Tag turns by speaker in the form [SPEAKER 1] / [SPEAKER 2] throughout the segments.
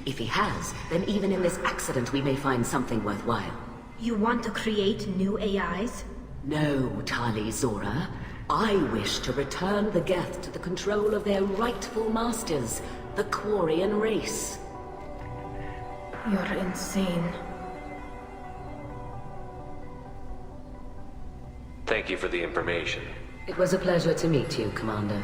[SPEAKER 1] If he has, then even in this accident we may find something worthwhile.
[SPEAKER 2] You want to create new AIs?
[SPEAKER 1] No, Tali Zora. I wish to return the Geth to the control of their rightful masters, the Quarian race.
[SPEAKER 2] You're insane.
[SPEAKER 3] Thank you for the information.
[SPEAKER 1] It was a pleasure to meet you, Commander.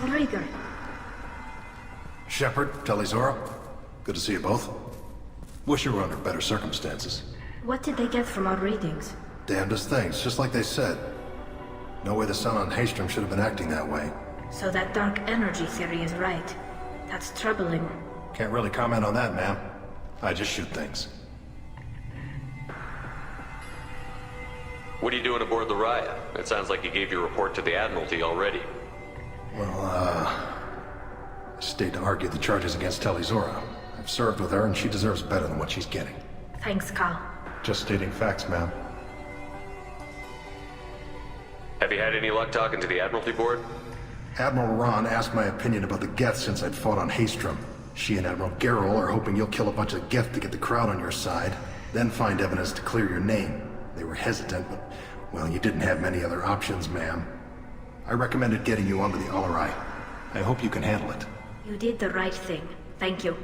[SPEAKER 2] Rieger.
[SPEAKER 4] Shepard, Tali Zora. Good to see you both. Wish you were under better circumstances.
[SPEAKER 2] What did they get from our readings?
[SPEAKER 4] Damnedest things, just like they said. No way the sun on Haystrom should have been acting that way.
[SPEAKER 2] So that dark energy theory is right. That's troubling.
[SPEAKER 4] Can't really comment on that, ma'am. I just shoot things.
[SPEAKER 3] What are you doing aboard the Raya? It sounds like you gave your report to the Admiralty already.
[SPEAKER 4] Well, I stayed to argue the charges against Tali Zora. I've served with her, and she deserves better than what she's getting.
[SPEAKER 2] Thanks, Cal.
[SPEAKER 4] Just stating facts, ma'am.
[SPEAKER 3] Have you had any luck talking to the Admiralty board?
[SPEAKER 4] Admiral Ron asked my opinion about the Geth since I'd fought on Haystrom. She and Admiral Gerrel are hoping you'll kill a bunch of Geth to get the crowd on your side, then find evidence to clear your name. They were hesitant, but, well, you didn't have many other options, ma'am. I recommended getting you onto the Alarai. I hope you can handle it.
[SPEAKER 2] You did the right thing. Thank you.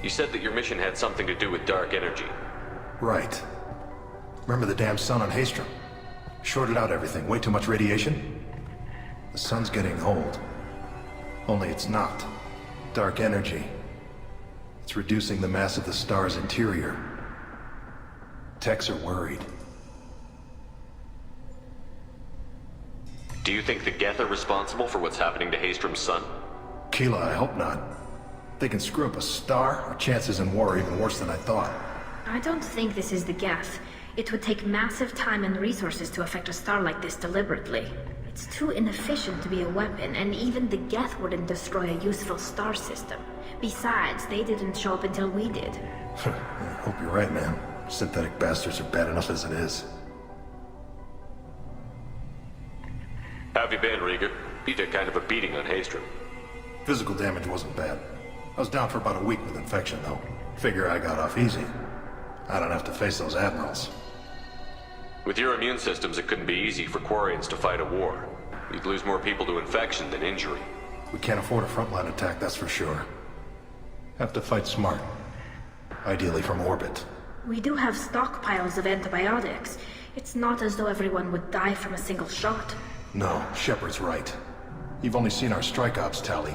[SPEAKER 3] You said that your mission had something to do with dark energy.
[SPEAKER 4] Right. Remember the damn sun on Haystrom? Shorted out everything. Way too much radiation? The sun's getting old. Only it's not. Dark energy. It's reducing the mass of the star's interior. Techs are worried.
[SPEAKER 3] Do you think the Geth are responsible for what's happening to Haystrom's sun?
[SPEAKER 4] Keela, I hope not. If they can screw up a star, our chances in war are even worse than I thought.
[SPEAKER 2] I don't think this is the Geth. It would take massive time and resources to affect a star like this deliberately. It's too inefficient to be a weapon, and even the Geth wouldn't destroy a useful star system. Besides, they didn't show up until we did.
[SPEAKER 4] I hope you're right, man. Synthetic bastards are bad enough as it is.
[SPEAKER 3] How have you been, Rieger? You took kind of a beating on Haystrom.
[SPEAKER 4] Physical damage wasn't bad. I was down for about a week with infection, though. Figure I got off easy. I don't have to face those admirals.
[SPEAKER 3] With your immune systems, it couldn't be easy for Quarians to fight a war. You'd lose more people to infection than injury.
[SPEAKER 4] We can't afford a frontline attack, that's for sure. Have to fight smart. Ideally from orbit.
[SPEAKER 2] We do have stockpiles of antibiotics. It's not as though everyone would die from a single shot.
[SPEAKER 4] No, Shepard's right. You've only seen our strike ops, Tali.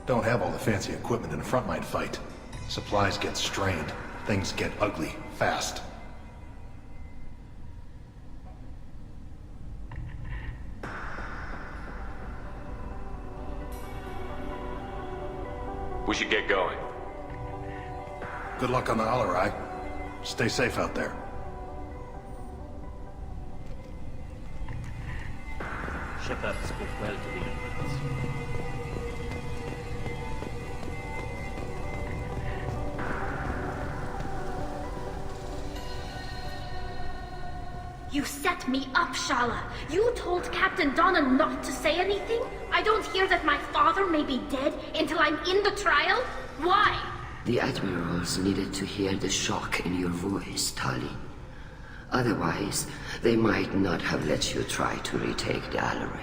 [SPEAKER 4] Don't have all the fancy equipment in a frontline fight. Supplies get strained. Things get ugly, fast.
[SPEAKER 3] We should get going.
[SPEAKER 4] Good luck on the Alarai. Stay safe out there.
[SPEAKER 5] Shepard spoke well to the Emperors.
[SPEAKER 2] You set me up, Shala. You told Captain Donna not to say anything? I don't hear that my father may be dead until I'm in the trial? Why?
[SPEAKER 1] The admirals needed to hear the shock in your voice, Tali. Otherwise, they might not have let you try to retake the Alarai.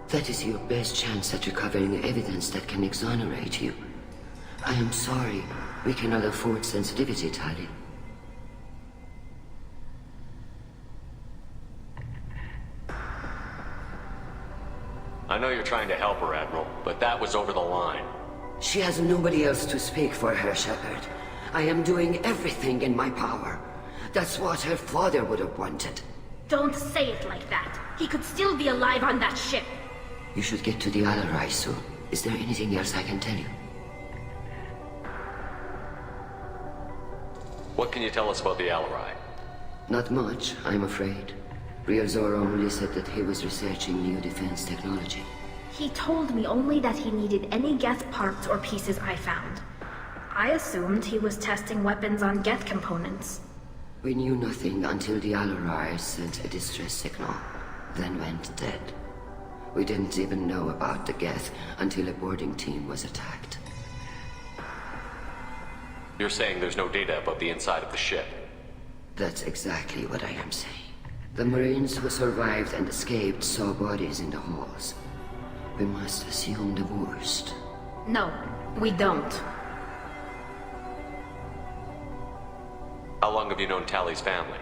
[SPEAKER 1] That is your best chance at recovering evidence that can exonerate you. I am sorry. We cannot afford sensitivity, Tali.
[SPEAKER 3] I know you're trying to help her, Admiral, but that was over the line.
[SPEAKER 1] She has nobody else to speak for her, Shepard. I am doing everything in my power. That's what her father would have wanted.
[SPEAKER 2] Don't say it like that. He could still be alive on that ship.
[SPEAKER 1] You should get to the Alarai soon. Is there anything else I can tell you?
[SPEAKER 3] What can you tell us about the Alarai?
[SPEAKER 1] Not much, I'm afraid. Real Zoro only said that he was researching new defense technology.
[SPEAKER 2] He told me only that he needed any Geth parts or pieces I found. I assumed he was testing weapons on Geth components.
[SPEAKER 1] We knew nothing until the Alarai sent a distress signal, then went dead. We didn't even know about the Geth until a boarding team was attacked.
[SPEAKER 3] You're saying there's no data about the inside of the ship?
[SPEAKER 1] That's exactly what I am saying. The Marines who survived and escaped saw bodies in the halls. We must assume the worst.
[SPEAKER 2] No, we don't.
[SPEAKER 3] How long have you known Tali's family?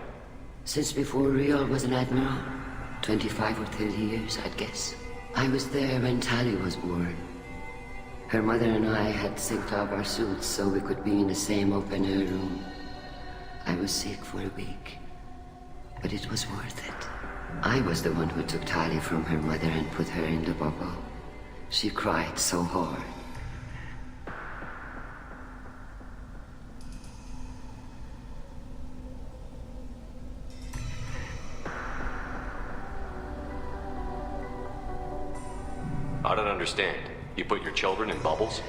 [SPEAKER 1] Since before Real was an admiral. 25 or 30 years, I'd guess. I was there when Tali was born. Her mother and I had synced up our suits so we could be in the same open-air room. I was sick for a week, but it was worth it. I was the one who took Tali from her mother and put her in the bubble. She cried so hard.
[SPEAKER 3] I don't understand. You put your children in bubbles?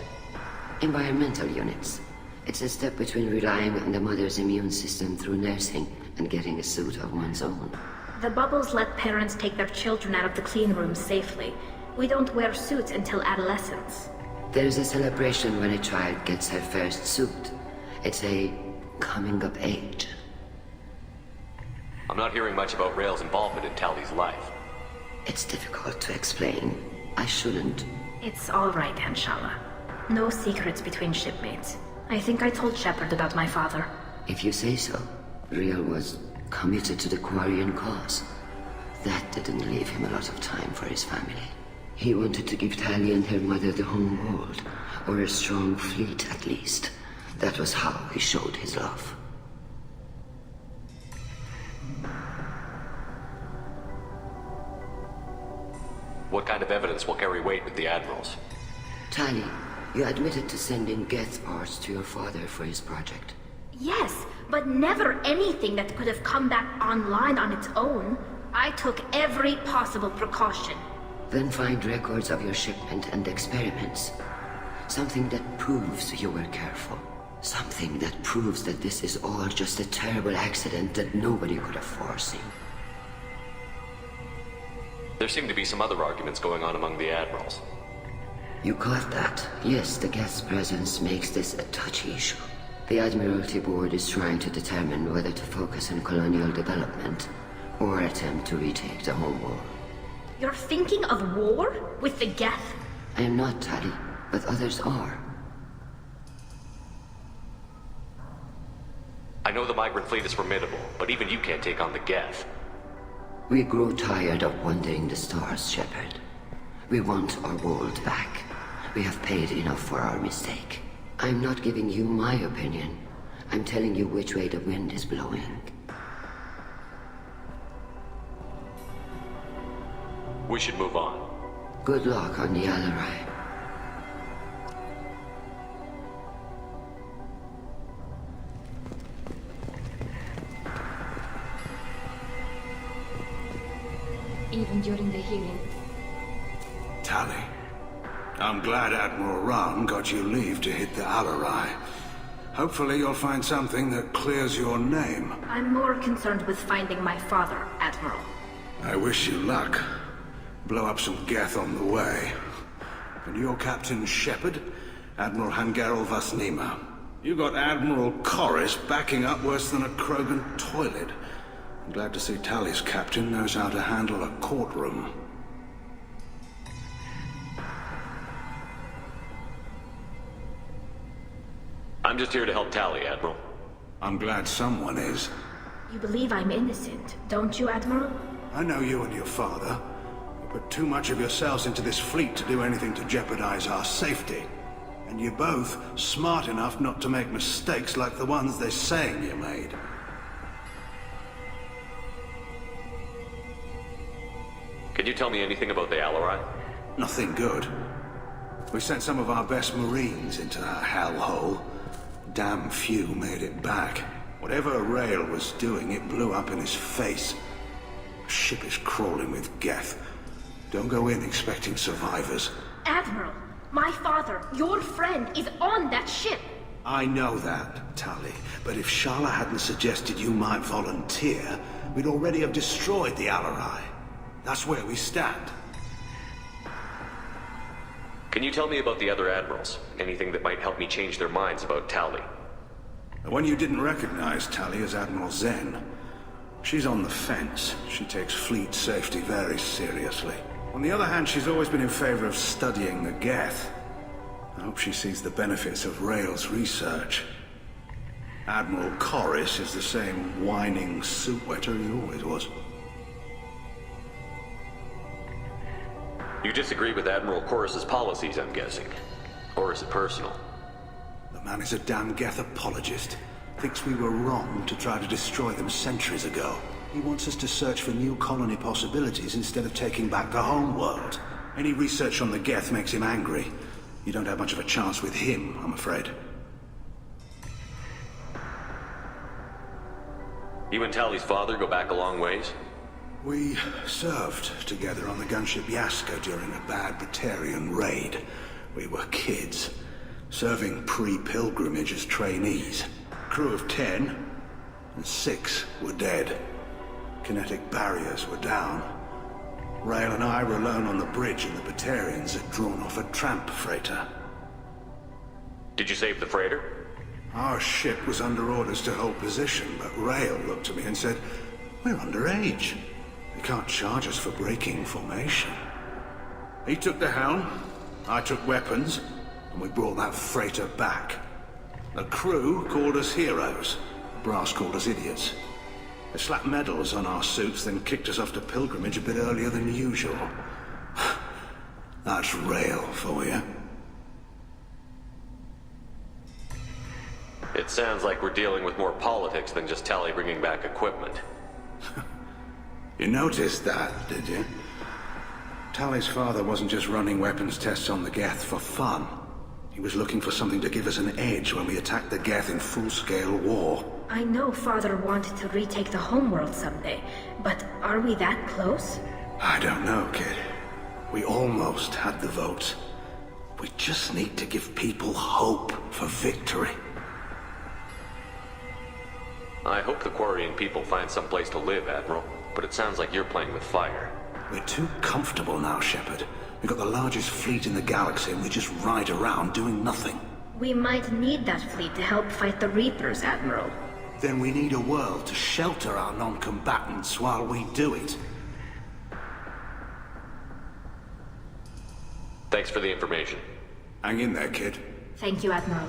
[SPEAKER 1] Environmental units. It's a step between relying on the mother's immune system through nursing and getting a suit of one's own.
[SPEAKER 2] The bubbles let parents take their children out of the clean rooms safely. We don't wear suits until adolescence.
[SPEAKER 1] There's a celebration when a child gets her first suit. It's a coming of age.
[SPEAKER 3] I'm not hearing much about Rail's involvement in Tali's life.
[SPEAKER 1] It's difficult to explain. I shouldn't.
[SPEAKER 2] It's all right, Anshala. No secrets between shipmates. I think I told Shepard about my father.
[SPEAKER 1] If you say so. Real was committed to the Quarian cause. That didn't leave him a lot of time for his family. He wanted to give Tali and her mother the home world, or a strong fleet at least. That was how he showed his love.
[SPEAKER 3] What kind of evidence will carry weight with the Admirals?
[SPEAKER 1] Tali, you admitted to sending Geth parts to your father for his project.
[SPEAKER 2] Yes, but never anything that could have come back online on its own. I took every possible precaution.
[SPEAKER 1] Then find records of your shipment and experiments. Something that proves you were careful. Something that proves that this is all just a terrible accident that nobody could have foreseen.
[SPEAKER 3] There seem to be some other arguments going on among the Admirals.
[SPEAKER 1] You caught that? Yes, the Geth's presence makes this a touchy issue. The Admiralty Board is trying to determine whether to focus on colonial development or attempt to retake the home world.
[SPEAKER 2] You're thinking of war? With the Geth?
[SPEAKER 1] I am not, Tali, but others are.
[SPEAKER 3] I know the migrant fleet is formidable, but even you can't take on the Geth.
[SPEAKER 1] We grow tired of wandering the stars, Shepard. We want our world back. We have paid enough for our mistake. I'm not giving you my opinion. I'm telling you which way the wind is blowing.
[SPEAKER 3] We should move on.
[SPEAKER 1] Good luck on the Alarai.
[SPEAKER 2] Even during the hearing.
[SPEAKER 6] Tali, I'm glad Admiral Rahn got you leave to hit the Alarai. Hopefully you'll find something that clears your name.
[SPEAKER 2] I'm more concerned with finding my father, Admiral.
[SPEAKER 6] I wish you luck. Blow up some Geth on the way. And your Captain Shepard, Admiral Hangerel Vasnima. You got Admiral Corris backing up worse than a Krogan toilet. I'm glad to see Tali's captain knows how to handle a courtroom.
[SPEAKER 3] I'm just here to help Tali, Admiral.
[SPEAKER 6] I'm glad someone is.
[SPEAKER 2] You believe I'm innocent, don't you, Admiral?
[SPEAKER 6] I know you and your father. You put too much of yourselves into this fleet to do anything to jeopardize our safety. And you're both smart enough not to make mistakes like the ones they're saying you made.
[SPEAKER 3] Can you tell me anything about the Alarai?
[SPEAKER 6] Nothing good. We sent some of our best Marines into that hellhole. Damn few made it back. Whatever Rail was doing, it blew up in his face. The ship is crawling with Geth. Don't go in expecting survivors.
[SPEAKER 2] Admiral, my father, your friend, is on that ship.
[SPEAKER 6] I know that, Tali. But if Shala hadn't suggested you might volunteer, we'd already have destroyed the Alarai. That's where we stand.
[SPEAKER 3] Can you tell me about the other admirals? Anything that might help me change their minds about Tali?
[SPEAKER 6] The one you didn't recognize, Tali, is Admiral Zen. She's on the fence. She takes fleet safety very seriously. On the other hand, she's always been in favor of studying the Geth. I hope she sees the benefits of Rail's research. Admiral Corris is the same whining suit wetter he always was.
[SPEAKER 3] You disagree with Admiral Corus's policies, I'm guessing. Or is it personal?
[SPEAKER 6] The man is a damn Geth apologist. Thinks we were wrong to try to destroy them centuries ago. He wants us to search for new colony possibilities instead of taking back the home world. Any research on the Geth makes him angry. You don't have much of a chance with him, I'm afraid.
[SPEAKER 3] You and Tali's father go back a long ways?
[SPEAKER 6] We served together on the gunship Yaska during a bad Batarian raid. We were kids, serving pre-pilgrimage as trainees. Crew of 10, and 6 were dead. Kinetic barriers were down. Rail and I were alone on the bridge, and the Batarians had drawn off a tramp freighter.
[SPEAKER 3] Did you save the freighter?
[SPEAKER 6] Our ship was under orders to hold position, but Rail looked at me and said, "We're underage. They can't charge us for breaking formation." He took the helm, I took weapons, and we brought that freighter back. The crew called us heroes. The brass called us idiots. They slapped medals on our suits, then kicked us off to pilgrimage a bit earlier than usual. That's Rail for you.
[SPEAKER 3] It sounds like we're dealing with more politics than just Tali bringing back equipment.
[SPEAKER 6] You noticed that, did you? Tali's father wasn't just running weapons tests on the Geth for fun. He was looking for something to give us an edge when we attacked the Geth in full-scale war.
[SPEAKER 2] I know father wanted to retake the homeworld someday, but are we that close?
[SPEAKER 6] I don't know, kid. We almost had the votes. We just need to give people hope for victory.
[SPEAKER 3] I hope the Quarian people find some place to live, Admiral. But it sounds like you're playing with fire.
[SPEAKER 6] We're too comfortable now, Shepard. We've got the largest fleet in the galaxy and we just ride around doing nothing.
[SPEAKER 2] We might need that fleet to help fight the Reapers, Admiral.
[SPEAKER 6] Then we need a world to shelter our non-combatants while we do it.
[SPEAKER 3] Thanks for the information.
[SPEAKER 6] Hang in there, kid.
[SPEAKER 2] Thank you, Admiral.